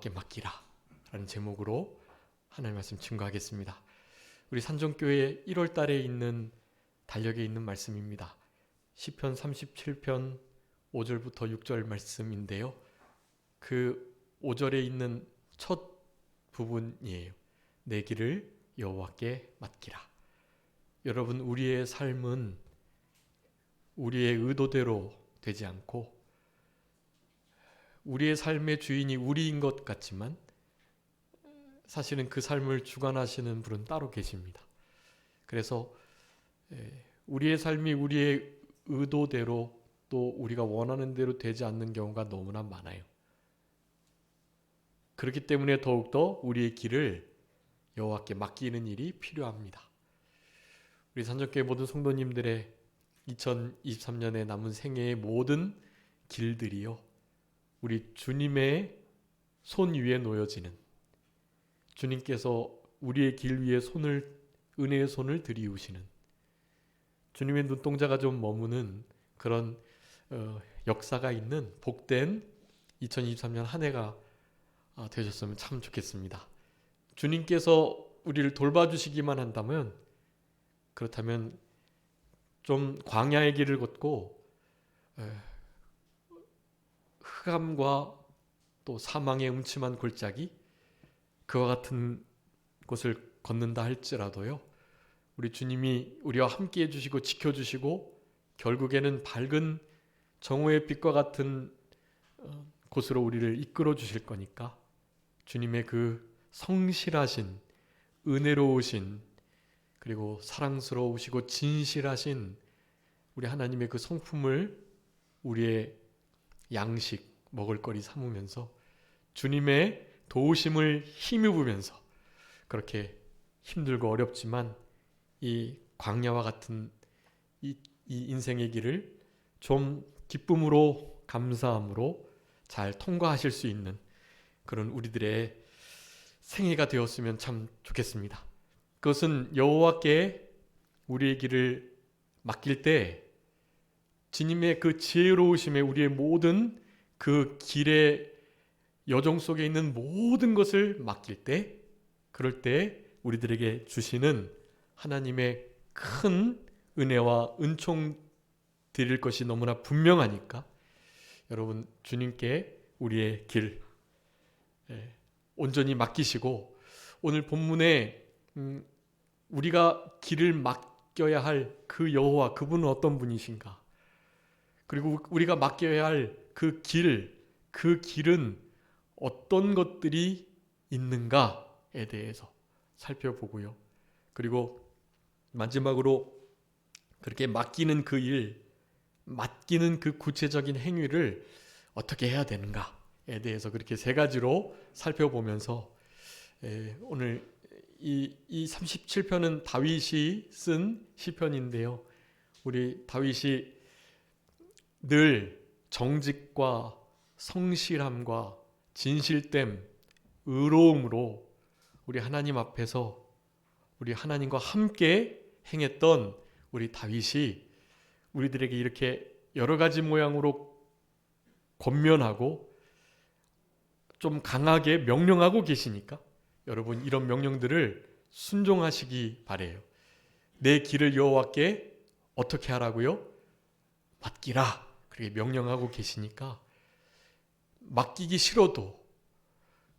여호와께 맡기라 라는 제목으로 하나님 말씀 증거하겠습니다. 우리 산정교회 1월 달에 있는 달력에 있는 말씀입니다. 시편 37편 5절부터 6절 말씀인데요. 그 5절에 있는 첫 부분이에요. 내 길을 여호와께 맡기라. 여러분, 우리의 삶은 우리의 의도대로 되지 않고 우리의 삶의 주인이 우리인 것 같지만 사실은 그 삶을 주관하시는 분은 따로 계십니다. 그래서 우리의 삶이 우리의 의도대로 또 우리가 원하는 대로 되지 않는 경우가 너무나 많아요. 그렇기 때문에 더욱더 우리의 길을 여호와께 맡기는 일이 필요합니다. 우리 산정교회 모든 성도님들의 2023년에 남은 생애의 모든 길들이요, 우리 주님의 손 위에 놓여지는, 주님께서 우리의 길 위에 은혜의 손을 들이우시는, 주님의 눈동자가 좀 머무는 그런 역사가 있는 복된 2023년 한 해가 되셨으면 참 좋겠습니다. 주님께서 우리를 돌봐주시기만 한다면, 그렇다면 좀 광야의 길을 걷고 흑암과 또 사망의 음침한 골짜기, 그와 같은 곳을 걷는다 할지라도요, 우리 주님이 우리와 함께 해주시고 지켜주시고 결국에는 밝은 정오의 빛과 같은 곳으로 우리를 이끌어 주실 거니까, 주님의 그 성실하신, 은혜로우신, 그리고 사랑스러우시고 진실하신 우리 하나님의 그 성품을 우리의 양식, 먹을거리 삼으면서 주님의 도우심을 힘입으면서 그렇게 힘들고 어렵지만 이 광야와 같은 이 인생의 길을 좀 기쁨으로, 감사함으로 잘 통과하실 수 있는 그런 우리들의 생애가 되었으면 참 좋겠습니다. 그것은 여호와께 우리의 길을 맡길 때 주님의 그 지혜로우심에 우리의 모든 그 길의 여정 속에 있는 모든 것을 맡길 때, 그럴 때 우리들에게 주시는 하나님의 큰 은혜와 은총 드릴 것이 너무나 분명하니까, 여러분, 주님께 우리의 길 온전히 맡기시고, 오늘 본문에 우리가 길을 맡겨야 할 그 여호와, 그분은 어떤 분이신가, 그리고 우리가 맡겨야 할 그 길은 어떤 것들이 있는가에 대해서 살펴보고요. 그리고 마지막으로 그렇게 맡기는 그 구체적인 행위를 어떻게 해야 되는가에 대해서 그렇게 세 가지로 살펴보면서, 오늘 이 37편은 다윗이 쓴 시편인데요. 우리 다윗이 늘 정직과 성실함과 진실됨, 의로움으로 우리 하나님 앞에서 우리 하나님과 함께 행했던 우리 다윗이 우리들에게 이렇게 여러 가지 모양으로 권면하고 좀 강하게 명령하고 계시니까 여러분, 이런 명령들을 순종하시기 바래요. 내 길을 여호와께 어떻게 하라고요? 맡기라. 그렇게 명령하고 계시니까 맡기기 싫어도,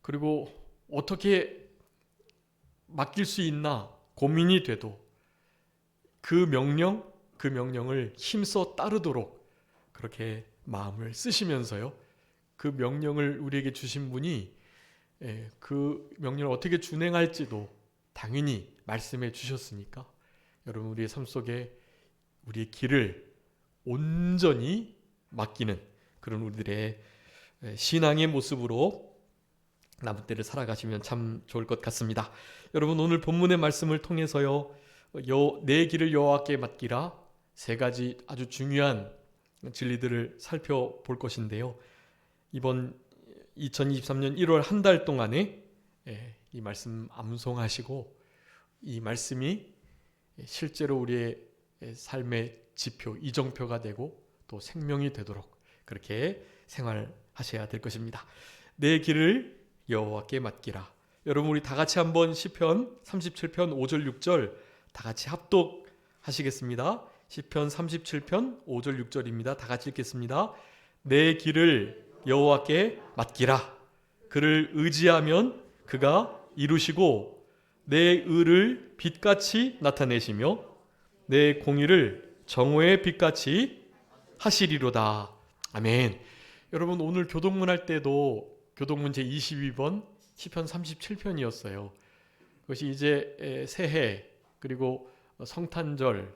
그리고 어떻게 맡길 수 있나 고민이 돼도 그 명령을 힘써 따르도록 그렇게 마음을 쓰시면서요, 그 명령을 우리에게 주신 분이 그 명령을 어떻게 준행할지도 당연히 말씀해 주셨으니까, 여러분, 우리의 삶 속에 우리의 길을 온전히 맡기는 그런 우리들의 신앙의 모습으로 남은 때를 살아가시면 참 좋을 것 같습니다. 여러분, 오늘 본문의 말씀을 통해서요, 내 길을 여호와께 맡기라, 세 가지 아주 중요한 진리들을 살펴볼 것인데요. 이번 2023년 1월 한 달 동안에 이 말씀 암송하시고 이 말씀이 실제로 우리의 삶의 지표, 이정표가 되고 또 생명이 되도록 그렇게 생활하셔야 될 것입니다. 내 길을 여호와께 맡기라. 여러분 우리 다 같이 한번 시편 37편 5절 6절 다 같이 합독하시겠습니다. 시편 37편 5절 6절입니다. 다 같이 읽겠습니다. 내 길을 여호와께 맡기라. 그를 의지하면 그가 이루시고 내 의를 빛같이 나타내시며 내 공의를 정오의 빛같이 하시리로다. 아멘. 여러분 오늘 교동문 할 때도 교동문 제22번 시편 37편이었어요. 그것이 이제 새해 그리고 성탄절을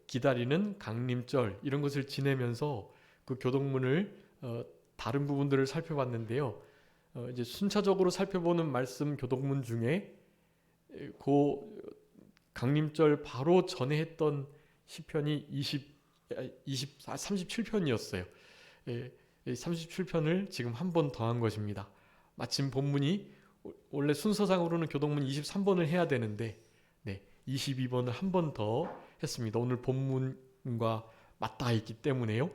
기다리는 강림절 이런 것을 지내면서 그 교동문을 다른 부분들을 살펴봤는데요. 이제 순차적으로 살펴보는 말씀 교동문 중에 그 강림절 바로 전에 했던 시편이 37편이었어요. 37편을 지금 한 번 더한 것입니다. 마침 본문이 원래 순서상으로는 교동문 23번을 해야 되는데 22번을 한 번 더 했습니다. 오늘 본문과 맞닿아 있기 때문에요.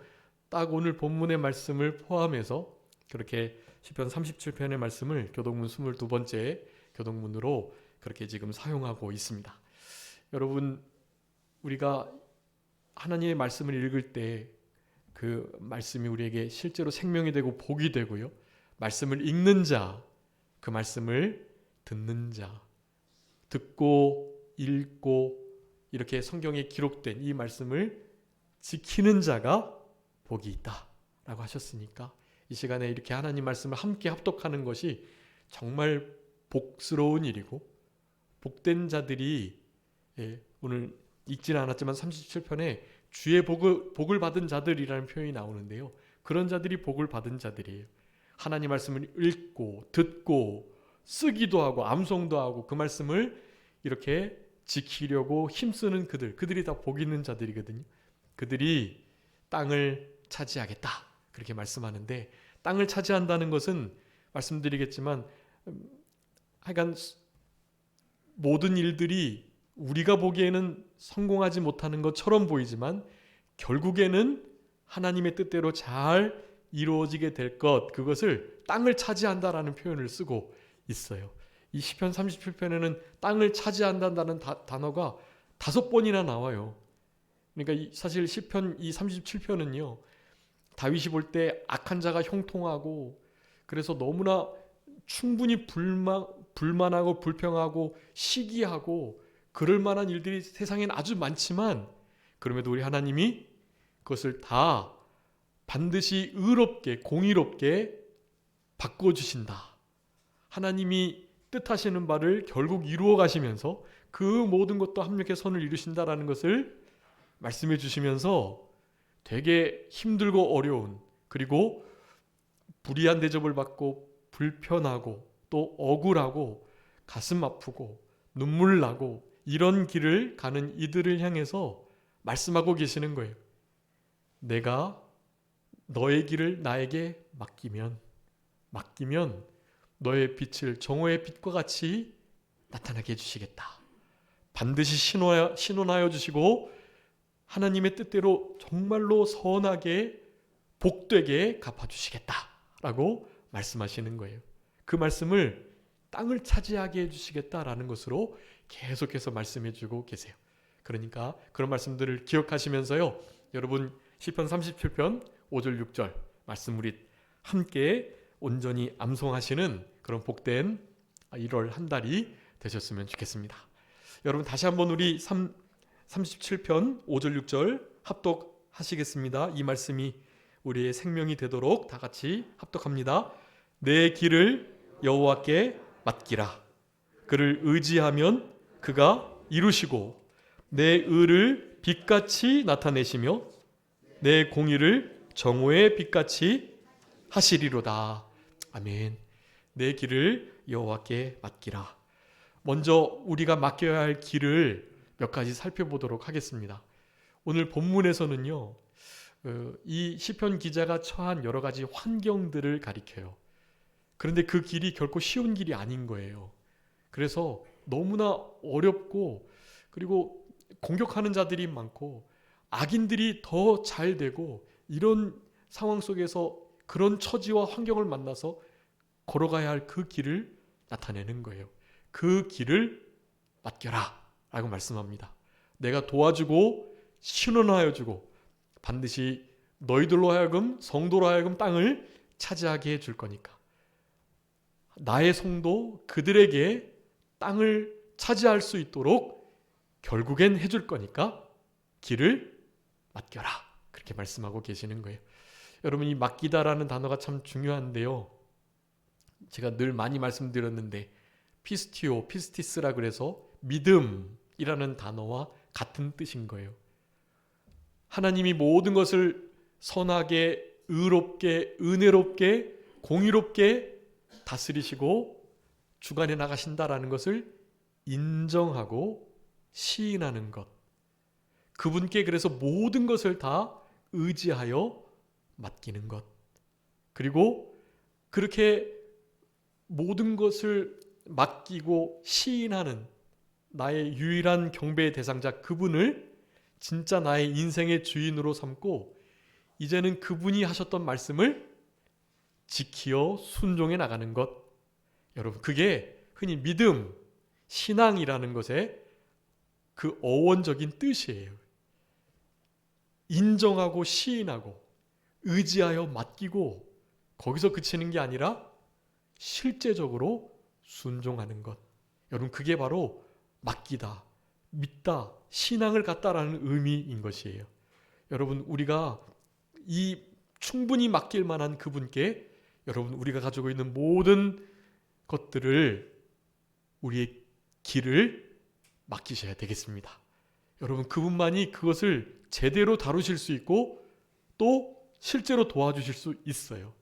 딱 오늘 본문의 말씀을 포함해서 그렇게 시편 37편의 말씀을 교동문 22번째 교동문으로 그렇게 지금 사용하고 있습니다. 여러분 우리가 하나님의 말씀을 읽을 때 그 말씀이 우리에게 실제로 생명이 되고 복이 되고요. 말씀을 읽는 자, 그 말씀을 듣는 자, 듣고 읽고 이렇게 성경에 기록된 이 말씀을 지키는 자가 복이 있다라고 하셨으니까 이 시간에 이렇게 하나님 말씀을 함께 합독하는 것이 정말 복스러운 일이고 복된 자들이 오늘 읽지는 않았지만 37편에 주의 복을 받은 자들이라는 표현이 나오는데요. 그런 자들이 복을 받은 자들이에요. 하나님 말씀을 읽고 듣고 쓰기도 하고 암송도 하고 그 말씀을 이렇게 지키려고 힘쓰는 그들이 다 복 있는 자들이거든요. 그들이 땅을 차지하겠다 그렇게 말씀하는데 땅을 차지한다는 것은 말씀드리겠지만 하여간 모든 일들이 우리가 보기에는 성공하지 못하는 것처럼 보이지만 결국에는 하나님의 뜻대로 잘 이루어지게 될 것, 그것을 땅을 차지한다라는 표현을 쓰고 있어요. 이 시편 37편에는 땅을 차지한다는 단어가 5번이나 나와요. 그러니까 사실 시편 이 37편은요. 다윗이 볼 때 악한 자가 형통하고 그래서 너무나 충분히 불만하고 불평하고 시기하고 그럴 만한 일들이 세상엔 아주 많지만 그럼에도 우리 하나님이 그것을 다 반드시 의롭게 공의롭게 바꿔주신다. 하나님이 뜻하시는 바를 결국 이루어 가시면서 그 모든 것도 합력해 선을 이루신다라는 것을 말씀해 주시면서 되게 힘들고 어려운 그리고 불의한 대접을 받고 불편하고 또 억울하고 가슴 아프고 눈물 나고 이런 길을 가는 이들을 향해서 말씀하고 계시는 거예요. 내가 너의 길을 나에게 맡기면 너의 빛을 정오의 빛과 같이 나타나게 해주시겠다. 반드시 신원하여 주시고 하나님의 뜻대로 정말로 선하게 복되게 갚아주시겠다라고 말씀하시는 거예요. 그 말씀을 땅을 차지하게 해주시겠다라는 것으로 계속해서 말씀해주고 계세요. 그러니까 그런 말씀들을 기억하시면서요. 여러분 시편 37편 5절 6절 말씀 우리 함께 온전히 암송하시는 그런 복된 1월 한 달이 되셨으면 좋겠습니다. 여러분 다시 한번 우리 37편 5절 6절 합독하시겠습니다. 이 말씀이 우리의 생명이 되도록 다 같이 합독합니다. 내 길을 여호와께 맡기라. 그를 의지하면 그가 이루시고 내 의를 빛같이 나타내시며 내 공의를 정오의 빛같이 하시리로다. 아멘. 내 길을 여호와께 맡기라. 먼저 우리가 맡겨야 할 길을 몇 가지 살펴보도록 하겠습니다. 오늘 본문에서는요. 이 시편 기자가 처한 여러 가지 환경들을 가리켜요. 그런데 그 길이 결코 쉬운 길이 아닌 거예요. 그래서 너무나 어렵고 그리고 공격하는 자들이 많고 악인들이 더 잘 되고 이런 상황 속에서 그런 처지와 환경을 만나서 걸어가야 할 그 길을 나타내는 거예요. 그 길을 맡겨라 라고 말씀합니다. 내가 도와주고 신원하여 주고 반드시 너희들로 하여금 성도로 하여금 땅을 차지하게 해줄 거니까 나의 성도 그들에게 땅을 차지할 수 있도록 결국엔 해줄 거니까 길을 맡겨라 그렇게 말씀하고 계시는 거예요. 여러분 이 맡기다라는 단어가 참 중요한데요. 제가 늘 많이 말씀드렸는데 피스티오, 피스티스라 그래서 믿음이라는 단어와 같은 뜻인 거예요. 하나님이 모든 것을 선하게, 의롭게, 은혜롭게, 공의롭게 다스리시고 주관해 나가신다라는 것을 인정하고 시인하는 것. 그분께 그래서 모든 것을 다 의지하여 맡기는 것. 그리고 그렇게 모든 것을 맡기고 시인하는 나의 유일한 경배의 대상자 그분을 진짜 나의 인생의 주인으로 삼고 이제는 그분이 하셨던 말씀을 지키어 순종해 나가는 것. 여러분 그게 흔히 믿음, 신앙이라는 것의 그 어원적인 뜻이에요. 인정하고 시인하고 의지하여 맡기고 거기서 그치는 게 아니라 실제적으로 순종하는 것. 여러분 그게 바로 맡기다, 믿다, 신앙을 갖다라는 의미인 것이에요. 여러분 우리가 이 충분히 맡길 만한 그분께 여러분 우리가 가지고 있는 모든 것들을 우리의 길을 맡기셔야 되겠습니다. 여러분 그분만이 그것을 제대로 다루실 수 있고 또 실제로 도와주실 수 있어요.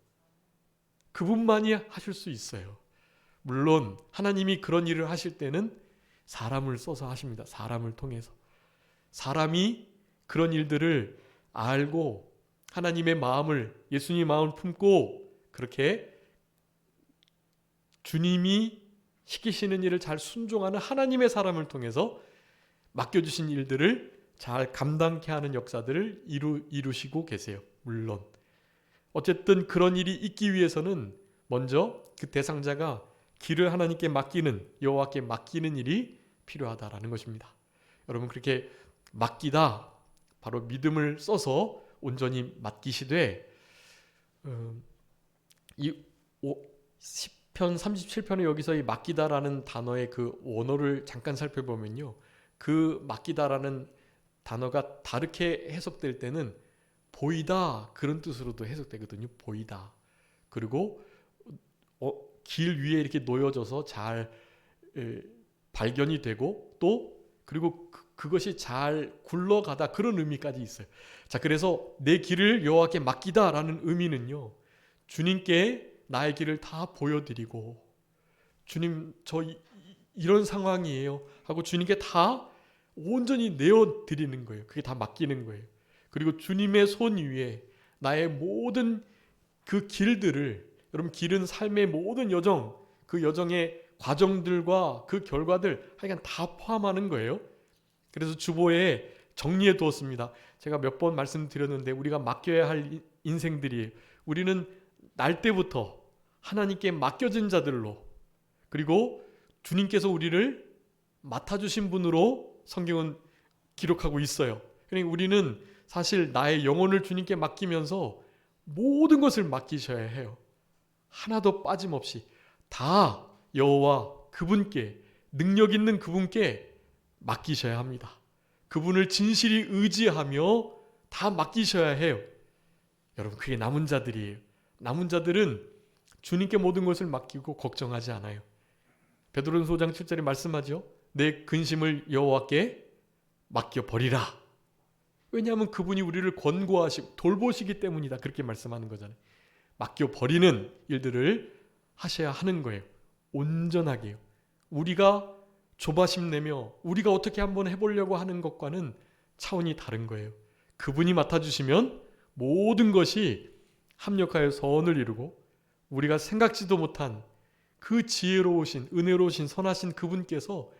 그분만이 하실 수 있어요. 물론 하나님이 그런 일을 하실 때는 사람을 써서 하십니다. 사람을 통해서. 사람이 그런 일들을 알고 하나님의 마음을 예수님의 마음을 품고 그렇게 주님이 시키시는 일을 잘 순종하는 하나님의 사람을 통해서 맡겨주신 일들을 잘 감당케 하는 역사들을 이루시고 계세요. 물론 어쨌든 그런 일이 있기 위해서는 먼저 그 대상자가 길을 하나님께 맡기는 여호와께 맡기는 일이 필요하다라는 것입니다. 여러분 그렇게 맡기다 바로 믿음을 써서 온전히 맡기시되 이 시편 37편에 여기서 이 맡기다라는 단어의 그 원어를 잠깐 살펴보면요. 그 맡기다라는 단어가 다르게 해석될 때는 보이다 그런 뜻으로도 해석되거든요. 보이다. 그리고 길 위에 이렇게 놓여져서 잘 발견이 되고 또 그리고 그것이 잘 굴러가다 그런 의미까지 있어요. 자, 그래서 내 길을 여호와께 맡기다라는 의미는요. 주님께 나의 길을 다 보여드리고 주님 저 이런 상황이에요 하고 주님께 다 온전히 내어드리는 거예요. 그게 다 맡기는 거예요. 그리고 주님의 손 위에 나의 모든 그 길들을 여러분 길은 삶의 모든 여정 그 여정의 과정들과 그 결과들 하여간 다 포함하는 거예요. 그래서 주보에 정리해 두었습니다. 제가 몇 번 말씀드렸는데 우리가 맡겨야 할 인생들이 우리는 날 때부터 하나님께 맡겨진 자들로 그리고 주님께서 우리를 맡아주신 분으로 성경은 기록하고 있어요. 그러니까 우리는 사실 나의 영혼을 주님께 맡기면서 모든 것을 맡기셔야 해요. 하나도 빠짐없이 다 여호와 그분께 능력 있는 그분께 맡기셔야 합니다. 그분을 진실이 의지하며 다 맡기셔야 해요. 여러분 그게 남은 자들이에요. 남은 자들은 주님께 모든 것을 맡기고 걱정하지 않아요. 베드로전서 5장 7절에 말씀하죠. 내 근심을 여호와께 맡겨버리라. 왜냐하면 그분이 우리를 권고하시고 돌보시기 때문이다. 그렇게 말씀하는 거잖아요. 맡겨버리는 일들을 하셔야 하는 거예요. 온전하게요. 우리가 조바심 내며 우리가 어떻게 한번 해보려고 하는 것과는 차원이 다른 거예요. 그분이 맡아주시면 모든 것이 합력하여 선을 이루고 우리가 생각지도 못한 그 지혜로우신 은혜로우신 선하신 그분께서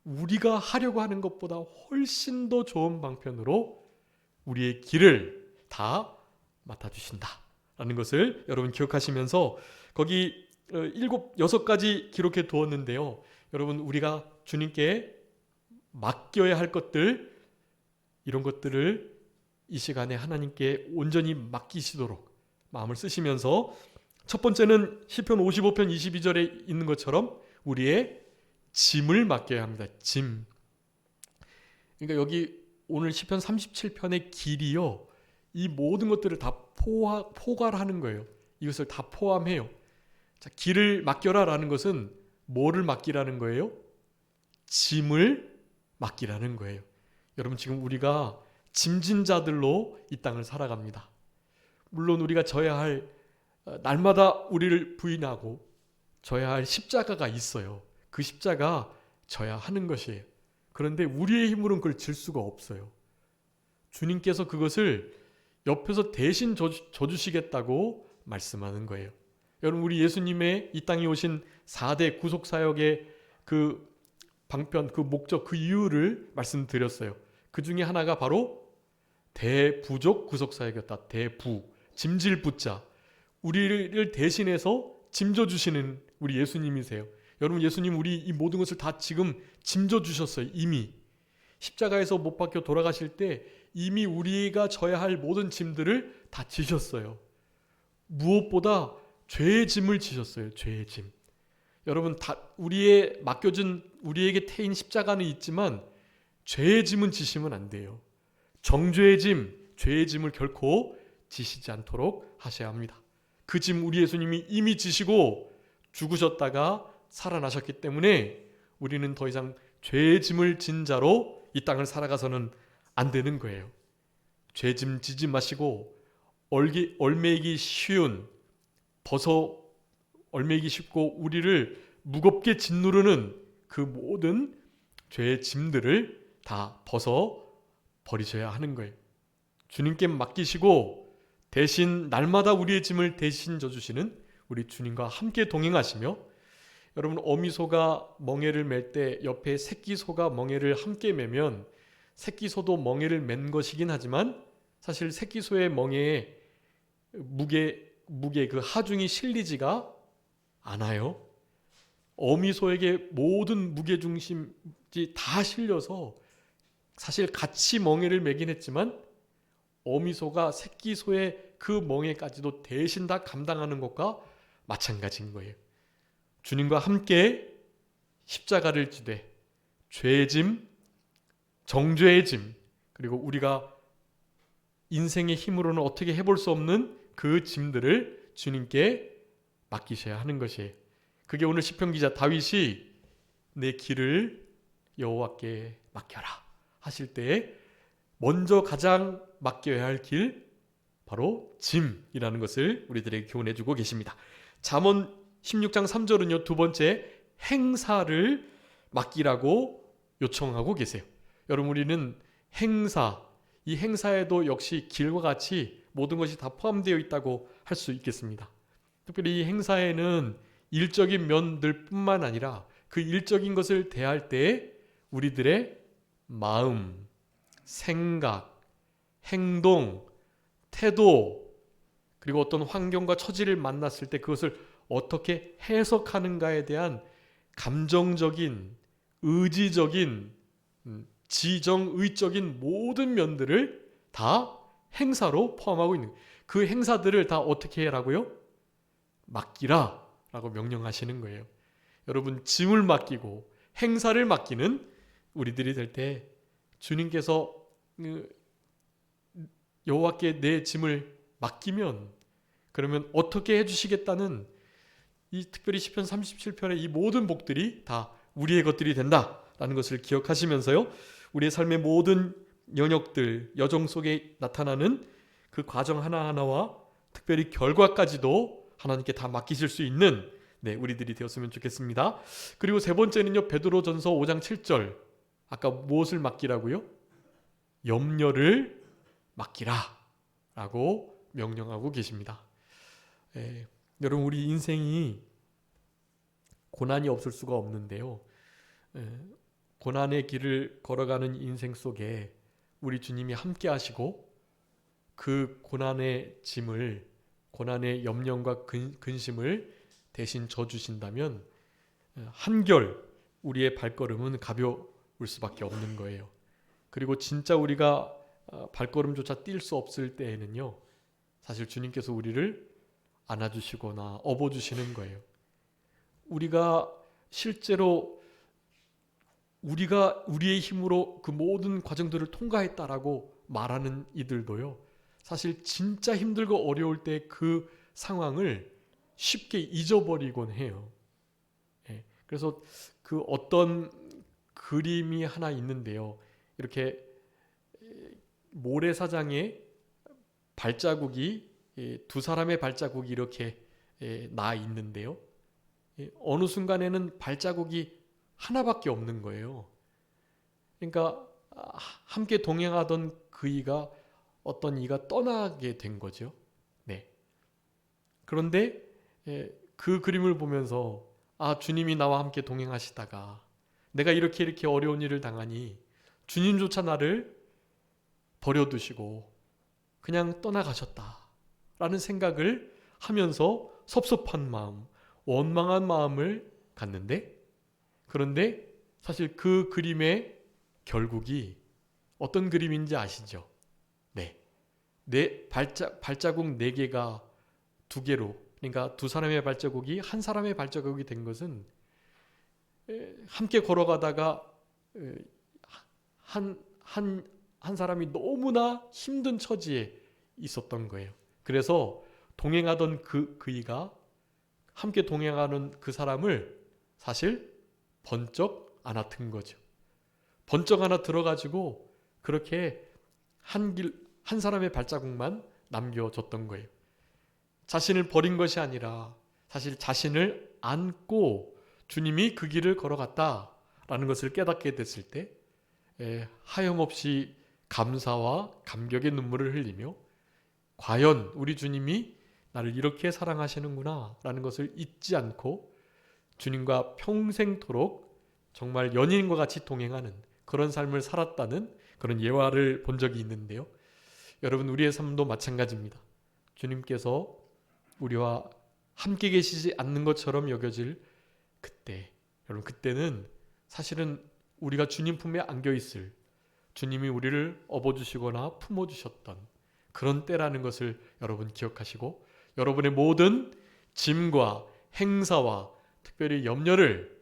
우리가 하려고 하는 것보다 훨씬 더 좋은 방편으로 우리의 길을 다 맡아주신다 라는 것을 여러분 기억하시면서 거기 여섯 가지 기록해 두었는데요. 여러분, 우리가 주님께 맡겨야 할 것들, 이런 것들을 이 시간에 하나님께 온전히 맡기시도록 마음을 쓰시면서, 첫 번째는 시편 55편 22절에 있는 것처럼 우리의 짐을 맡겨야 합니다. 짐. 그러니까 여기 오늘 시편 37편의 길이요, 이 모든 것들을 다 포괄하는 거예요. 이것을 다 포함해요. 자, 길을 맡겨라 라는 것은 뭐를 맡기라는 거예요? 짐을 맡기라는 거예요. 여러분, 지금 우리가 짐진 자들로 이 땅을 살아갑니다. 물론 우리가 져야 할, 날마다 우리를 부인하고 져야 할 십자가가 있어요. 그 십자가 져야 하는 것이에요. 그런데 우리의 힘으로는 그걸 질 수가 없어요. 주님께서 그것을 옆에서 대신 져주시겠다고 말씀하는 거예요. 여러분, 우리 예수님의 이 땅에 오신 4대 구속사역의 그 방편, 그 목적, 그 이유를 말씀드렸어요. 그 중에 하나가 바로 대부족 구속사역이었다. 대부, 짐질 부자. 우리를 대신해서 짐져 주시는 우리 예수님이세요. 여러분, 예수님 우리 이 모든 것을 다 지금 짐져 주셨어요. 이미 십자가에서 못 박혀 돌아가실 때 이미 우리가 져야 할 모든 짐들을 다 지셨어요. 무엇보다 죄의 짐을 지셨어요. 죄의 짐. 여러분, 다 우리의 맡겨진, 우리에게 태인 십자가는 있지만 죄의 짐은 지시면 안 돼요. 정죄의 짐, 죄의 짐을 결코 지시지 않도록 하셔야 합니다. 그 짐 우리 예수님이 이미 지시고 죽으셨다가 살아나셨기 때문에 우리는 더 이상 죄의 짐을 진 자로 이 땅을 살아가서는 안 되는 거예요. 죄 짐 지지 마시고 얼매이기 쉬운, 얼매이기 쉽고 우리를 무겁게 짓누르는 그 모든 죄의 짐들을 다 벗어 버리셔야 하는 거예요. 주님께 맡기시고 대신 날마다 우리의 짐을 대신 져주시는 우리 주님과 함께 동행하시며, 여러분, 어미소가 멍에를 맬 때 옆에 새끼소가 멍에를 함께 매면 새끼소도 멍에를 맨 것이긴 하지만 사실 새끼소의 멍에에 무게 그 하중이 실리지가 않아요. 어미소에게 모든 무게중심이 다 실려서 사실 같이 멍에를 매긴 했지만 어미소가 새끼소의 그 멍에까지도 대신 다 감당하는 것과 마찬가지인 거예요. 주님과 함께 십자가를 지되 죄의 짐, 정죄의 짐, 그리고 우리가 인생의 힘으로는 어떻게 해볼 수 없는 그 짐들을 주님께 맡기셔야 하는 것이에요. 그게 오늘 시편 기자 다윗이 내 길을 여호와께 맡겨라 하실 때 먼저 가장 맡겨야 할 길, 바로 짐이라는 것을 우리들에게 교훈해 주고 계십니다. 잠언 16장 3절은요, 두 번째 행사를 맡기라고 요청하고 계세요. 여러분, 우리는 행사, 이 행사에도 역시 길과 같이 모든 것이 다 포함되어 있다고 할 수 있겠습니다. 특별히 이 행사에는 일적인 면들 뿐만 아니라 그 일적인 것을 대할 때 우리들의 마음, 생각, 행동, 태도, 그리고 어떤 환경과 처지를 만났을 때 그것을 어떻게 해석하는가에 대한 감정적인, 의지적인, 지정의적인 모든 면들을 다 행사로 포함하고 있는, 그 행사들을 다 어떻게 해라고요? 맡기라 라고 명령하시는 거예요. 여러분, 짐을 맡기고 행사를 맡기는 우리들이 될 때 주님께서 여호와께 내 짐을 맡기면, 그러면 어떻게 해주시겠다는, 이 특별히 시편 37편의 이 모든 복들이 다 우리의 것들이 된다라는 것을 기억하시면서요, 우리의 삶의 모든 영역들, 여정 속에 나타나는 그 과정 하나하나와 특별히 결과까지도 하나님께 다 맡기실 수 있는 우리들이 되었으면 좋겠습니다. 그리고 세 번째는요, 베드로전서 5장 7절, 아까 무엇을 맡기라고요? 염려를 맡기라 라고 명령하고 계십니다. 여러분, 우리 인생이 고난이 없을 수가 없는데요, 고난의 길을 걸어가는 인생 속에 우리 주님이 함께 하시고 그 고난의 짐을, 고난의 염려과 근심을 대신 져주신다면 한결 우리의 발걸음은 가벼울 수밖에 없는 거예요. 그리고 진짜 우리가 발걸음조차 뛸 수 없을 때에는요, 사실 주님께서 우리를 안아주시거나 업어주시는 거예요. 우리가 실제로 우리가 우리의 힘으로 그 모든 과정들을 통과했다라고 말하는 이들도요, 사실 진짜 힘들고 어려울 때 그 상황을 쉽게 잊어버리곤 해요. 그래서 그 어떤 그림이 하나 있는데요, 이렇게 모래사장에 발자국이, 두 사람의 발자국이 이렇게 나 있는데요, 어느 순간에는 발자국이 하나밖에 없는 거예요. 그러니까 함께 동행하던 그이가 어떤 이가 떠나게 된 거죠. 네. 그런데 그 그림을 보면서 주님이 나와 함께 동행하시다가 내가 이렇게 어려운 일을 당하니 주님조차 나를 버려두시고 그냥 떠나가셨다라는 생각을 하면서 섭섭한 마음, 원망한 마음을 갖는데, 그런데 사실 그 그림의 결국이 어떤 그림인지 아시죠? 네. 발자국 4개가 2개로, 그러니까 두 사람의 발자국이 한 사람의 발자국이 된 것은 함께 걸어가다가 한 사람이 너무나 힘든 처지에 있었던 거예요. 그래서 동행하던 그이가 함께 동행하는 그 사람을 사실 번쩍 안아든 거죠. 번쩍 안아 들어가지고 그렇게 한 사람의 발자국만 남겨줬던 거예요. 자신을 버린 것이 아니라 사실 자신을 안고 주님이 그 길을 걸어갔다라는 것을 깨닫게 됐을 때 하염없이 감사와 감격의 눈물을 흘리며 과연 우리 주님이 나를 이렇게 사랑하시는구나 라는 것을 잊지 않고 주님과 평생토록 정말 연인과 같이 동행하는 그런 삶을 살았다는 그런 예화를 본 적이 있는데요. 여러분, 우리의 삶도 마찬가지입니다. 주님께서 우리와 함께 계시지 않는 것처럼 여겨질 그때, 여러분, 그때는 사실은 우리가 주님 품에 안겨있을, 주님이 우리를 업어주시거나 품어주셨던 그런 때라는 것을 여러분 기억하시고, 여러분의 모든 짐과 행사와 특별히 염려를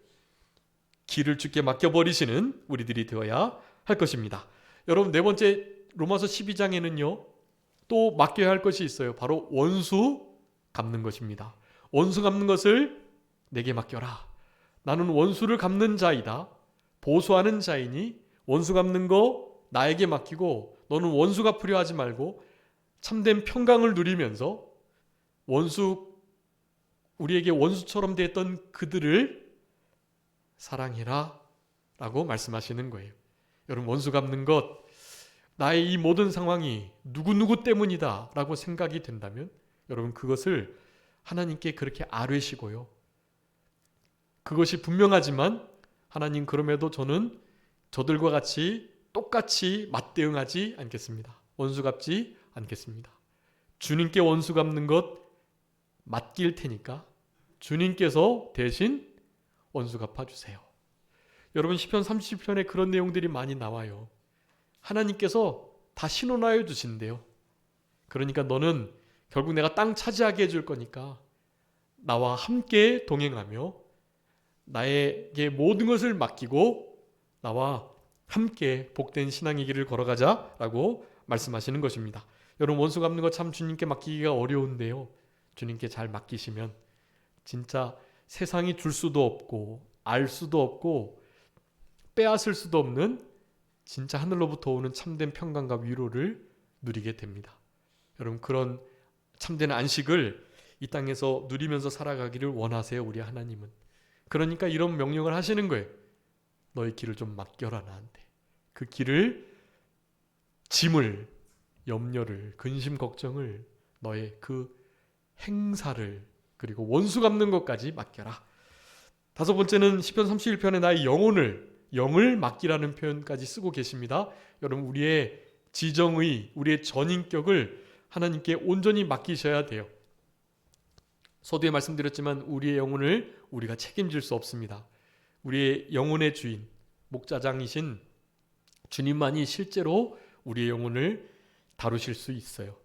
길을 주께 맡겨버리시는 우리들이 되어야 할 것입니다. 여러분, 4번째 로마서 12장에는요 또 맡겨야 할 것이 있어요. 바로 원수 갚는 것입니다. 원수 갚는 것을 내게 맡겨라. 나는 원수를 갚는 자이다. 보수하는 자이니 원수 갚는 거 나에게 맡기고 너는 원수 갚으려 하지 말고 참된 평강을 누리면서 우리에게 원수처럼 됐던 그들을 사랑해라 라고 말씀하시는 거예요. 여러분, 원수 갚는 것, 나의 이 모든 상황이 누구누구 때문이다 라고 생각이 된다면 여러분, 그것을 하나님께 그렇게 아뢰시고요, 그것이 분명하지만 하나님, 그럼에도 저는 저들과 같이 똑같이 맞대응하지 않겠습니다. 원수 갚지 않겠습니다. 주님께 원수 갚는 것 맡길 테니까 주님께서 대신 원수 갚아주세요. 여러분, 시편 37편에 그런 내용들이 많이 나와요. 하나님께서 다 신원하여 주신대요. 그러니까 너는 결국 내가 땅 차지하게 해줄 거니까 나와 함께 동행하며 나에게 모든 것을 맡기고 나와 함께 복된 신앙의 길을 걸어가자라고 말씀하시는 것입니다. 여러분, 원수 갚는 것 참 주님께 맡기기가 어려운데요, 주님께 잘 맡기시면 진짜 세상이 줄 수도 없고 알 수도 없고 빼앗을 수도 없는 진짜 하늘로부터 오는 참된 평강과 위로를 누리게 됩니다. 여러분, 그런 참된 안식을 이 땅에서 누리면서 살아가기를 원하세요, 우리 하나님은. 그러니까 이런 명령을 하시는 거예요. 너의 길을 좀 맡겨라, 나한테. 그 길을, 짐을, 염려를, 근심, 걱정을, 너의 그 행사를, 그리고 원수 갚는 것까지 맡겨라. 5번째는 시편 31편에 나의 영을 맡기라는 표현까지 쓰고 계십니다. 여러분, 우리의 지정의, 우리의 전인격을 하나님께 온전히 맡기셔야 돼요. 서두에 말씀드렸지만 우리의 영혼을 우리가 책임질 수 없습니다. 우리의 영혼의 주인, 목자장이신 주님만이 실제로 우리의 영혼을 다루실 수 있어요.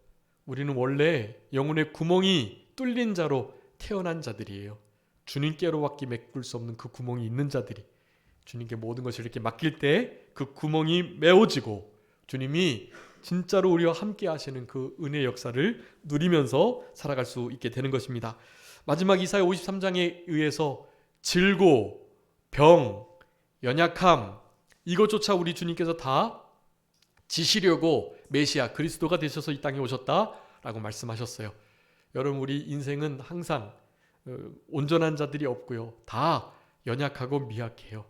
우리는 원래 영혼의 구멍이 뚫린 자로 태어난 자들이에요. 주님께로밖에 메꿀 수 없는 그 구멍이 있는 자들이 주님께 모든 것을 이렇게 맡길 때 그 구멍이 메워지고 주님이 진짜로 우리와 함께 하시는 그 은혜의 역사를 누리면서 살아갈 수 있게 되는 것입니다. 마지막 이사야 53장에 의해서 질고, 병, 연약함 이것조차 우리 주님께서 다 지시려고 메시아 그리스도가 되셔서 이 땅에 오셨다라고 말씀하셨어요. 여러분 우리 인생은 항상 온전한 자들이 없고요. 다 연약하고 미약해요.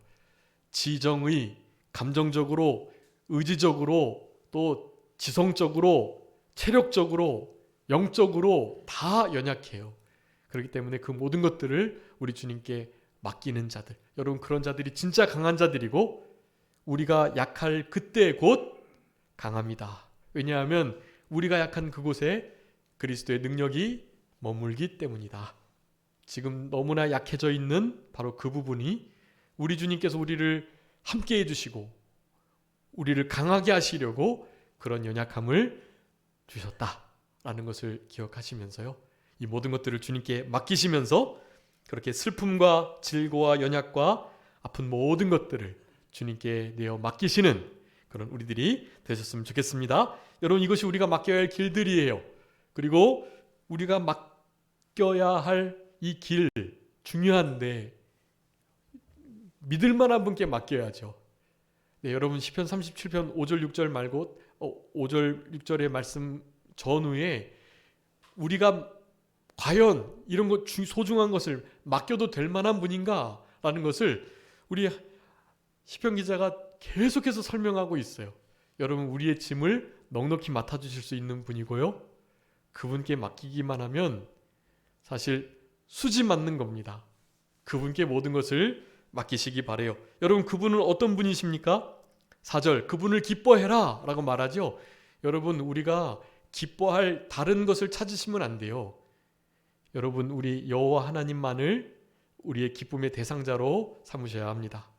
지정의, 감정적으로, 의지적으로, 또 지성적으로, 체력적으로, 영적으로 다 연약해요. 그렇기 때문에 그 모든 것들을 우리 주님께 맡기는 자들, 여러분 그런 자들이 진짜 강한 자들이고 우리가 약할 그때 곧 강합니다. 왜냐하면 우리가 약한 그곳에 그리스도의 능력이 머물기 때문이다. 지금 너무나 약해져 있는 바로 그 부분이 우리 주님께서 우리를 함께 해주시고 우리를 강하게 하시려고 그런 연약함을 주셨다라는 것을 기억하시면서요. 이 모든 것들을 주님께 맡기시면서 그렇게 슬픔과 질고와 연약과 아픈 모든 것들을 주님께 내어 맡기시는 그런 우리들이 되셨으면 좋겠습니다. 여러분 이것이 우리가 맡겨야 할 길들이에요. 그리고 우리가 맡겨야 할 이 길 중요한데 믿을 만한 분께 맡겨야죠. 네, 여러분 시편 37편 5절 6절 말고 5절 6절의 말씀 전후에 우리가 과연 이런 것 소중한 것을 맡겨도 될 만한 분인가 라는 것을 우리 시편 기자가 계속해서 설명하고 있어요. 여러분 우리의 짐을 넉넉히 맡아주실 수 있는 분이고요. 그분께 맡기기만 하면 사실 수지 맞는 겁니다. 그분께 모든 것을 맡기시기 바래요. 여러분 그분은 어떤 분이십니까? 4절 그분을 기뻐해라 라고 말하죠. 여러분 우리가 기뻐할 다른 것을 찾으시면 안 돼요. 여러분 우리 여호와 하나님만을 우리의 기쁨의 대상자로 삼으셔야 합니다.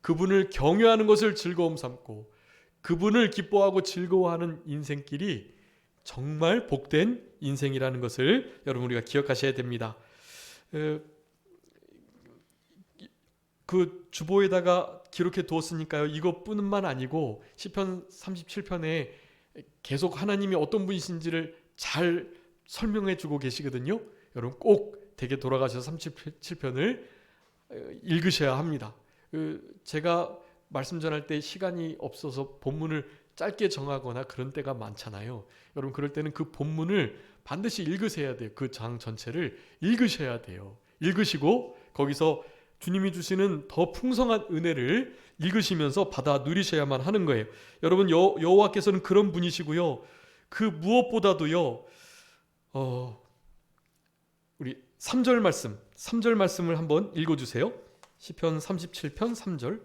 그분을 경외하는 것을 즐거움 삼고 그분을 기뻐하고 즐거워하는 인생길이 정말 복된 인생이라는 것을 여러분 우리가 기억하셔야 됩니다. 그 주보에다가 기록해 두었으니까요. 이것뿐만 아니고 시편 37편에 계속 하나님이 어떤 분이신지를 잘 설명해 주고 계시거든요. 여러분 꼭 댁에 돌아가셔서 37편을 읽으셔야 합니다. 제가 말씀 전할 때 시간이 없어서 본문을 짧게 정하거나 그런 때가 많잖아요. 여러분 그럴 때는 그 본문을 반드시 읽으셔야 돼요. 그 장 전체를 읽으셔야 돼요. 읽으시고 거기서 주님이 주시는 더 풍성한 은혜를 읽으시면서 받아 누리셔야만 하는 거예요. 여러분 여호와께서는 그런 분이시고요. 그 무엇보다도요. 우리 3절 말씀을 한번 읽어주세요. 시편 37편 3절.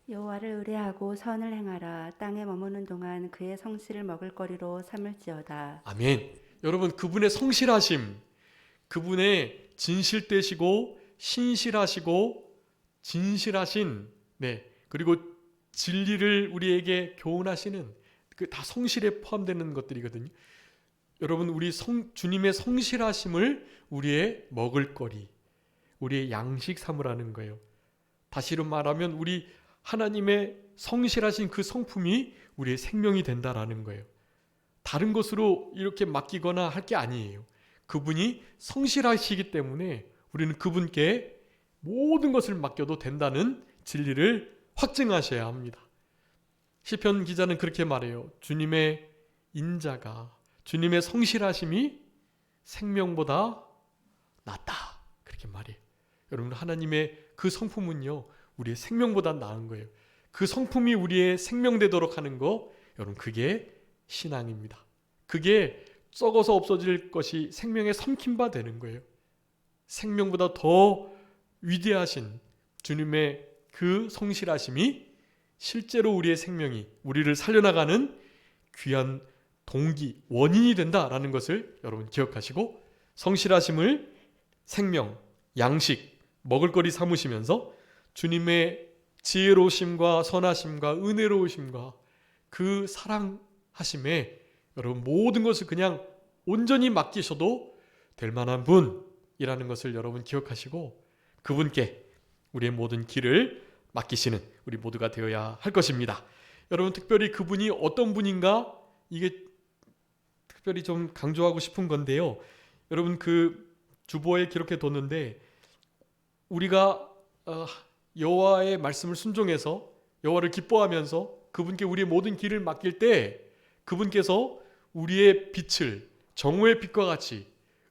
여호와를 의뢰하고 선을 행하라. 땅에 머무는 동안 그의 성실을 먹을거리로 삼을지어다. 아멘. 여러분 그분의 성실하심, 그분의 진실되시고 신실하시고 진실하신 그리고 진리를 우리에게 교훈하시는 그 다 성실에 포함되는 것들이거든요. 여러분 우리 주님의 성실하심을 우리의 먹을거리, 우리의 양식 삼으라는 거예요. 다시로 말하면 우리 하나님의 성실하신 그 성품이 우리의 생명이 된다라는 거예요. 다른 것으로 이렇게 맡기거나 할 게 아니에요. 그분이 성실하시기 때문에 우리는 그분께 모든 것을 맡겨도 된다는 진리를 확증하셔야 합니다. 시편 기자는 그렇게 말해요. 주님의 인자가, 주님의 성실하심이 생명보다 낫다. 그렇게 말해요. 여러분 하나님의 그 성품은요. 우리의 생명보다 나은 거예요. 그 성품이 우리의 생명 되도록 하는 거, 여러분 그게 신앙입니다. 그게 썩어서 없어질 것이 생명의 삼킨 바 되는 거예요. 생명보다 더 위대하신 주님의 그 성실하심이 실제로 우리의 생명이 우리를 살려나가는 귀한 동기, 원인이 된다라는 것을 여러분 기억하시고 성실하심을 생명, 양식, 먹을거리 삼으시면서 주님의 지혜로우심과 선하심과 은혜로우심과 그 사랑하심에 여러분 모든 것을 그냥 온전히 맡기셔도 될 만한 분이라는 것을 여러분 기억하시고 그분께 우리의 모든 길을 맡기시는 우리 모두가 되어야 할 것입니다. 여러분 특별히 그분이 어떤 분인가 이게 특별히 좀 강조하고 싶은 건데요. 여러분 그 주보에 기록해 뒀는데 우리가 여호와의 말씀을 순종해서 여호와를 기뻐하면서 그분께 우리의 모든 길을 맡길 때 그분께서 우리의 빛을 정오의 빛과 같이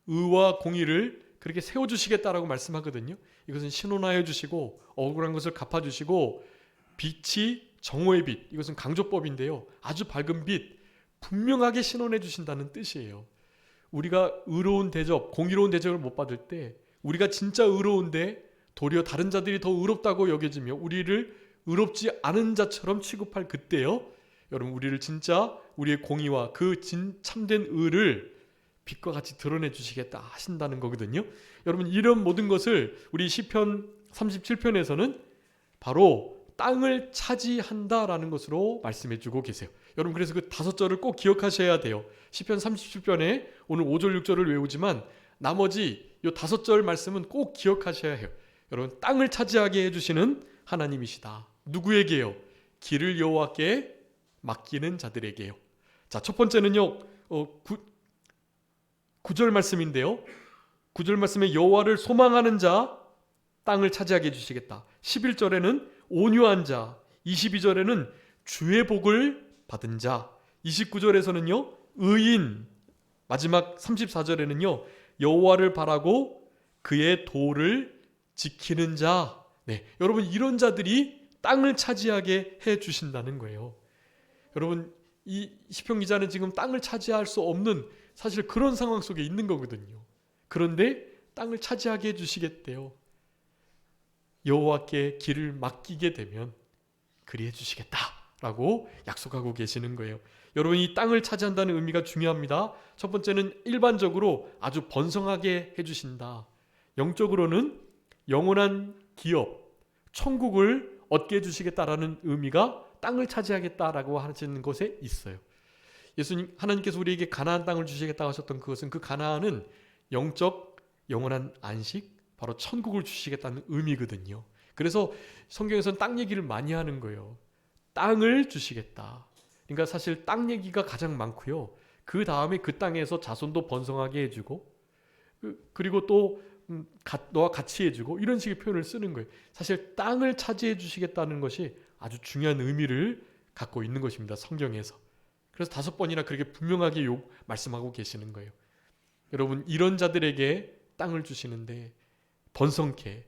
의와 공의를 그렇게 세워주시겠다라고 말씀하거든요. 이것은 신원하여 주시고 억울한 것을 갚아주시고 빛이 정오의 빛, 이것은 강조법인데요. 아주 밝은 빛, 분명하게 신원해 주신다는 뜻이에요. 우리가 의로운 대접, 공의로운 대접을 못 받을 때 우리가 진짜 의로운데 도리어 다른 자들이 더 의롭다고 여겨지며 우리를 의롭지 않은 자처럼 취급할 그때요. 여러분 우리를 진짜 우리의 공의와 그 참된 의를 빛과 같이 드러내 주시겠다 하신다는 거거든요. 여러분 이런 모든 것을 우리 시편 37편에서는 바로 땅을 차지한다라는 것으로 말씀해 주고 계세요. 여러분 그래서 그 5절을 꼭 기억하셔야 돼요. 시편 37편에 오늘 5절 6절을 외우지만 나머지 이 5절 말씀은 꼭 기억하셔야 해요. 여러분 땅을 차지하게 해주시는 하나님이시다. 누구에게요? 길을 여호와께 맡기는 자들에게요. 자, 첫 번째는요. 9절 말씀인데요. 9절 말씀에 여호와를 소망하는 자 땅을 차지하게 해주시겠다. 11절에는 온유한 자, 22절에는 주의 복을 받은 자, 29절에서는요. 의인, 마지막 34절에는요. 여호와를 바라고 그의 도를 지키는 자. 네, 여러분 이런 자들이 땅을 차지하게 해 주신다는 거예요. 여러분 이 시편 기자는 지금 땅을 차지할 수 없는 사실 그런 상황 속에 있는 거거든요. 그런데 땅을 차지하게 해 주시겠대요. 여호와께 길을 맡기게 되면 그리 해 주시겠다라고 약속하고 계시는 거예요. 여러분 이 땅을 차지한다는 의미가 중요합니다. 첫 번째는 일반적으로 아주 번성하게 해 주신다. 영적으로는 영원한 기업, 천국을 얻게 해주시겠다라는 의미가 땅을 차지하겠다라고 하시는 것에 있어요. 예수님 하나님께서 우리에게 가나안 땅을 주시겠다고 하셨던 그것은 그 가나안은 영적 영원한 안식, 바로 천국을 주시겠다는 의미거든요. 그래서 성경에서는 땅 얘기를 많이 하는 거예요. 땅을 주시겠다. 그러니까 사실 땅 얘기가 가장 많고요. 그 다음에 그 땅에서 자손도 번성하게 해주고 그리고 또 너와 같이 해주고 이런 식의 표현을 쓰는 거예요. 사실 땅을 차지해 주시겠다는 것이 아주 중요한 의미를 갖고 있는 것입니다. 성경에서. 그래서 5번이나 그렇게 분명하게 말씀하고 계시는 거예요. 여러분 이런 자들에게 땅을 주시는데 번성케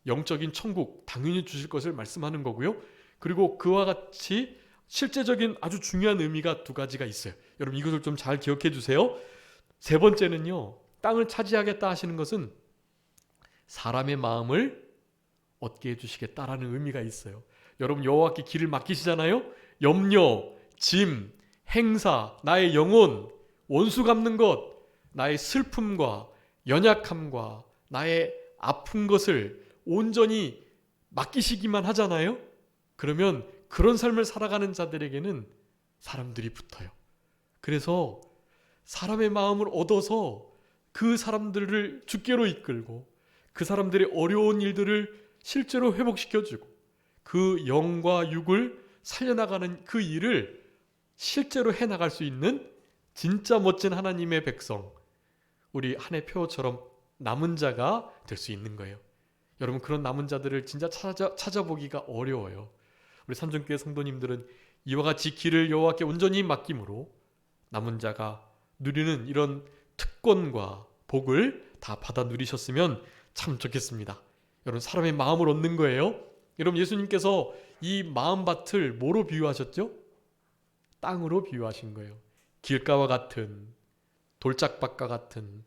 영적인 천국 당연히 주실 것을 말씀하는 거고요. 그리고 그와 같이 실제적인 아주 중요한 의미가 2가지가 있어요. 여러분 이것을 좀 잘 기억해 주세요. 3번째는요. 땅을 차지하겠다 하시는 것은 사람의 마음을 얻게 해주시겠다라는 의미가 있어요. 여러분 여호와께 길을 맡기시잖아요. 염려, 짐, 행사, 나의 영혼, 원수 갚는 것, 나의 슬픔과 연약함과 나의 아픈 것을 온전히 맡기시기만 하잖아요. 그러면 그런 삶을 살아가는 자들에게는 사람들이 붙어요. 그래서 사람의 마음을 얻어서 그 사람들을 주께로 이끌고 그 사람들의 어려운 일들을 실제로 회복시켜주고 그 영과 육을 살려나가는 그 일을 실제로 해나갈 수 있는 진짜 멋진 하나님의 백성, 우리 한해 표처럼 남은 자가 될 수 있는 거예요. 여러분 그런 남은 자들을 진짜 찾아보기가 어려워요. 우리 산정교회 성도님들은 이와 같이 길을 여호와께 온전히 맡김으로 남은 자가 누리는 이런 특권과 복을 다 받아 누리셨으면 참 좋겠습니다. 여러분 사람의 마음을 얻는 거예요. 여러분 예수님께서 이 마음밭을 뭐로 비유하셨죠? 땅으로 비유하신 거예요. 길가와 같은 돌짝밭과 같은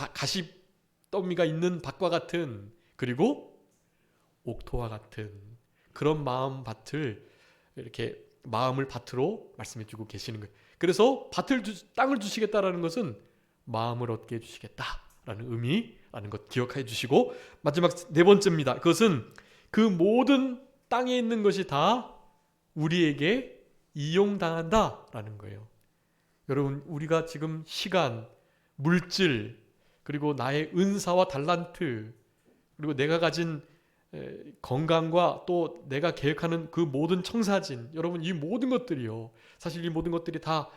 가시더미가 있는 밭과 같은 그리고 옥토와 같은 그런 마음밭을 이렇게 마음을 밭으로 말씀해 주고 계시는 거예요. 그래서 땅을 주시겠다라는 것은 마음을 얻게 해주시겠다라는 의미라는 것 기억해 주시고, 마지막 네 번째입니다. 그것은 그 모든 땅에 있는 것이 다 우리에게 이용당한다라는 거예요. 여러분, 우리가 지금 시간, 물질, 그리고 나의 은사와 달란트, 그리고 내가 가진 건강과 또 내가 계획하는 그 모든 청사진, 여러분 이 모든 것들이요, 사실 이 모든 것들이 다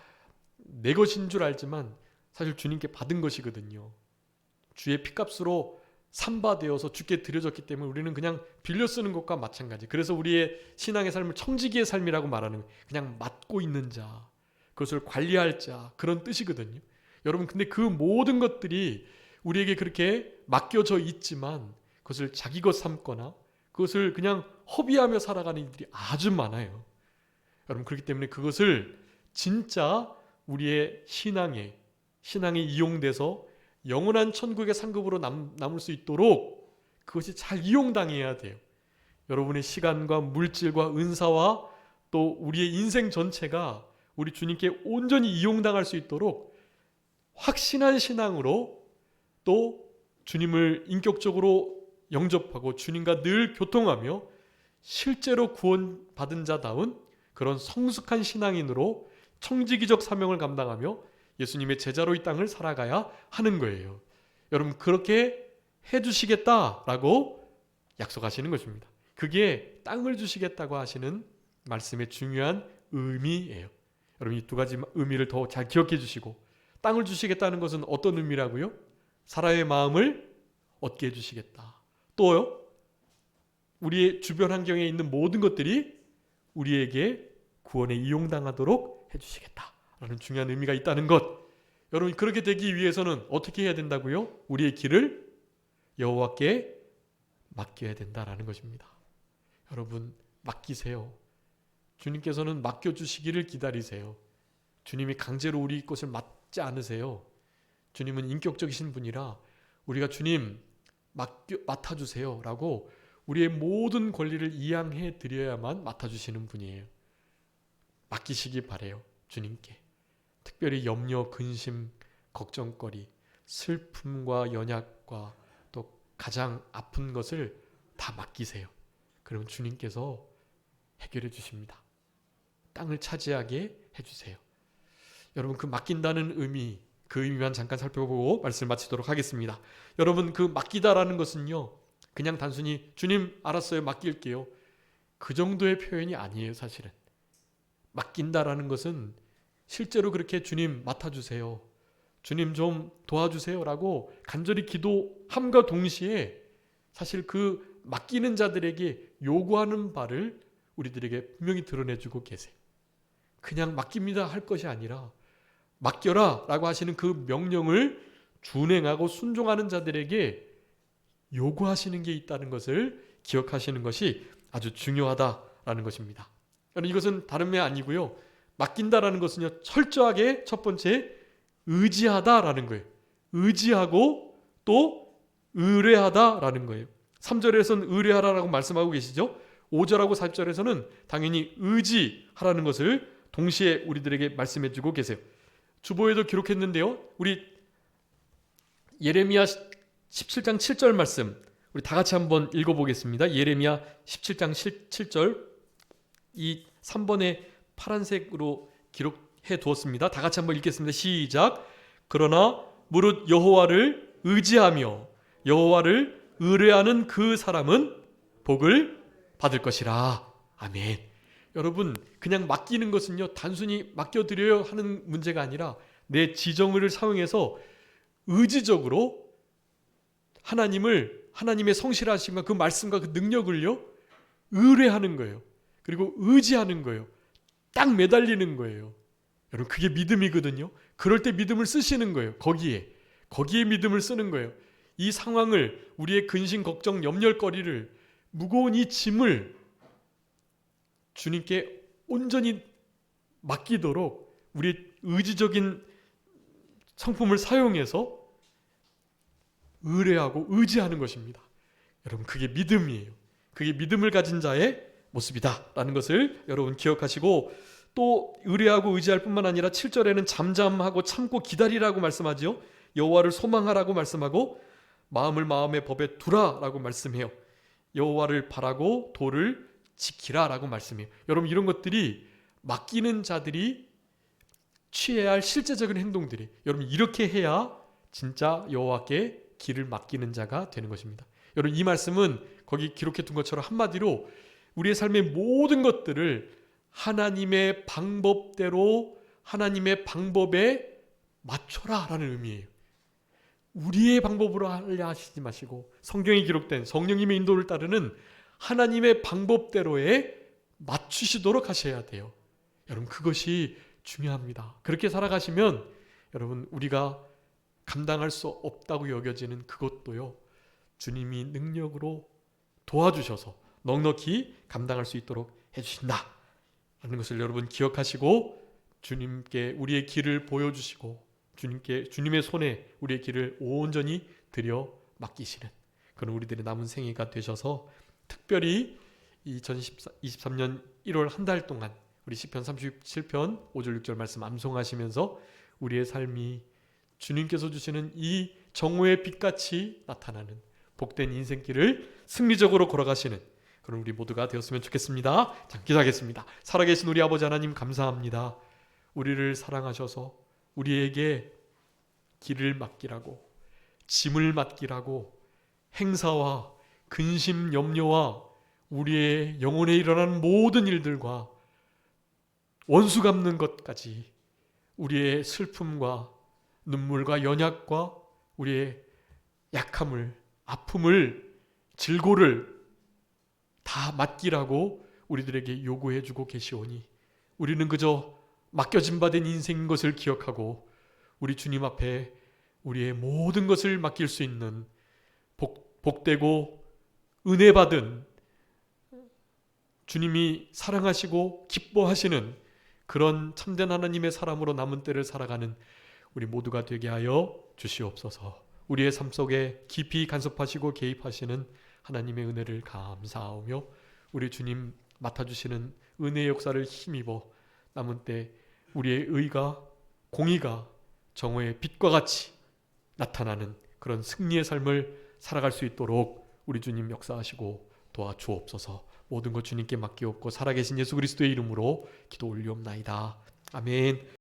내 것인 줄 알지만 사실 주님께 받은 것이거든요. 주의 피값으로 산바되어서 주께 드려졌기 때문에 우리는 그냥 빌려 쓰는 것과 마찬가지. 그래서 우리의 신앙의 삶을 청지기의 삶이라고 말하는 거예요. 그냥 맡고 있는 자, 그것을 관리할 자, 그런 뜻이거든요. 여러분, 근데 그 모든 것들이 우리에게 그렇게 맡겨져 있지만 그것을 자기 것 삼거나 그것을 그냥 허비하며 살아가는 이들이 아주 많아요. 여러분, 그렇기 때문에 그것을 진짜 우리의 신앙에 이용돼서 영원한 천국의 상급으로 남을 수 있도록 그것이 잘 이용당해야 돼요. 여러분의 시간과 물질과 은사와 또 우리의 인생 전체가 우리 주님께 온전히 이용당할 수 있도록 확신한 신앙으로 또 주님을 인격적으로 영접하고 주님과 늘 교통하며 실제로 구원받은 자다운 그런 성숙한 신앙인으로 청지기적 사명을 감당하며 예수님의 제자로 이 땅을 살아가야 하는 거예요. 여러분, 그렇게 해주시겠다라고 약속하시는 것입니다. 그게 땅을 주시겠다고 하시는 말씀의 중요한 의미예요. 여러분, 이 두 가지 의미를 더 잘 기억해 주시고, 땅을 주시겠다는 것은 어떤 의미라고요? 사람의 마음을 얻게 해주시겠다. 또요, 우리의 주변 환경에 있는 모든 것들이 우리에게 구원에 이용당하도록 해주시겠다라는 중요한 의미가 있다는 것. 여러분, 그렇게 되기 위해서는 어떻게 해야 된다고요? 우리의 길을 여호와께 맡겨야 된다라는 것입니다. 여러분, 맡기세요. 주님께서는 맡겨주시기를 기다리세요. 주님이 강제로 우리 것을 맡지 않으세요. 주님은 인격적이신 분이라 우리가 주님 맡아주세요 라고 우리의 모든 권리를 이양해 드려야만 맡아주시는 분이에요. 맡기시기 바래요. 주님께. 특별히 염려, 근심, 걱정거리, 슬픔과 연약과 또 가장 아픈 것을 다 맡기세요. 그럼 주님께서 해결해 주십니다. 땅을 차지하게 해주세요. 여러분, 그 맡긴다는 의미, 그 의미만 잠깐 살펴보고 말씀을 마치도록 하겠습니다. 여러분, 그 맡기다라는 것은요, 그냥 단순히 주님 알았어요, 맡길게요, 그 정도의 표현이 아니에요. 사실은 맡긴다라는 것은 실제로 그렇게 주님 맡아주세요, 주님 좀 도와주세요 라고 간절히 기도함과 동시에 사실 그 맡기는 자들에게 요구하는 바를 우리들에게 분명히 드러내주고 계세요. 그냥 맡깁니다 할 것이 아니라 맡겨라 라고 하시는 그 명령을 준행하고 순종하는 자들에게 요구하시는 게 있다는 것을 기억하시는 것이 아주 중요하다라는 것입니다. 이것은 다른 게 아니고요, 맡긴다라는 것은요, 철저하게 첫 번째 의지하다라는 거예요. 의지하고 또 의뢰하다라는 거예요. 3절에서는 의뢰하라라고 말씀하고 계시죠. 5절하고 4절에서는 당연히 의지하라는 것을 동시에 우리들에게 말씀해 주고 계세요. 주보에도 기록했는데요, 우리 예레미야 17장 7절 말씀 우리 다 같이 한번 읽어보겠습니다. 예레미야 17장 7절, 이 3번에 파란색으로 기록해 두었습니다. 다 같이 한번 읽겠습니다. 시작. 그러나 무릇 여호와를 의지하며 여호와를 의뢰하는 그 사람은 복을 받을 것이라. 아멘. 여러분, 그냥 맡기는 것은요, 단순히 맡겨드려요 하는 문제가 아니라 내 지정의를 사용해서 의지적으로 하나님의 성실하심과 그 말씀과 그 능력을요, 의뢰하는 거예요. 그리고 의지하는 거예요. 딱 매달리는 거예요. 여러분, 그게 믿음이거든요. 그럴 때 믿음을 쓰시는 거예요. 거기에 믿음을 쓰는 거예요. 이 상황을, 우리의 근심, 걱정, 염려거리를, 무거운 이 짐을 주님께 온전히 맡기도록 우리의 의지적인 성품을 사용해서 의뢰하고 의지하는 것입니다. 여러분, 그게 믿음이에요. 그게 믿음을 가진 자의 모습이다라는 것을 여러분 기억하시고, 또 의뢰하고 의지할 뿐만 아니라 7절에는 잠잠하고 참고 기다리라고 말씀하죠. 여호와를 소망하라고 말씀하고 마음을 마음의 법에 두라라고 말씀해요. 여호와를 바라고 도를 지키라라고 말씀해요. 여러분, 이런 것들이 맡기는 자들이 취해야 할 실제적인 행동들이, 여러분 이렇게 해야 진짜 여호와께 길을 맡기는 자가 되는 것입니다. 여러분, 이 말씀은 거기 기록해 둔 것처럼 한마디로 우리의 삶의 모든 것들을 하나님의 방법대로, 하나님의 방법에 맞춰라라는 의미예요. 우리의 방법으로 하려 하시지 마시고 성경에 기록된 성령님의 인도를 따르는 하나님의 방법대로에 맞추시도록 하셔야 돼요. 여러분, 그것이 중요합니다. 그렇게 살아가시면 여러분, 우리가 감당할 수 없다고 여겨지는 그것도요, 주님이 능력으로 도와주셔서 넉넉히 감당할 수 있도록 해주신다 라는 것을 여러분 기억하시고, 주님께 우리의 길을 보여주시고 주님의 손에 우리의 길을 온전히 들여 맡기시는 그런 우리들의 남은 생애가 되셔서, 특별히 2023년 1월 한 달 동안 우리 시편 37편 5절 6절 말씀 암송하시면서 우리의 삶이 주님께서 주시는 이 정오의 빛같이 나타나는 복된 인생길을 승리적으로 걸어가시는 그런 우리 모두가 되었으면 좋겠습니다. 자, 기도하겠습니다. 살아계신 우리 아버지 하나님, 감사합니다. 우리를 사랑하셔서 우리에게 길을 맡기라고, 짐을 맡기라고, 행사와 근심, 염려와 우리의 영혼에 일어나는 모든 일들과 원수 갚는 것까지, 우리의 슬픔과 눈물과 연약과 우리의 약함을, 아픔을, 질고를 다 맡기라고 우리들에게 요구해주고 계시오니, 우리는 그저 맡겨진 바 된 인생인 것을 기억하고 우리 주님 앞에 우리의 모든 것을 맡길 수 있는 복되고 은혜 받은, 주님이 사랑하시고 기뻐하시는 그런 참된 하나님의 사람으로 남은 때를 살아가는 우리 모두가 되게 하여 주시옵소서. 우리의 삶 속에 깊이 간섭하시고 개입하시는 하나님의 은혜를 감사하며 우리 주님 맡아주시는 은혜의 역사를 힘입어 남은 때 우리의 의가, 공의가 정오의 빛과 같이 나타나는 그런 승리의 삶을 살아갈 수 있도록 우리 주님 역사하시고 도와주옵소서. 모든 것 주님께 맡기옵고 살아계신 예수 그리스도의 이름으로 기도 올리옵나이다. 아멘.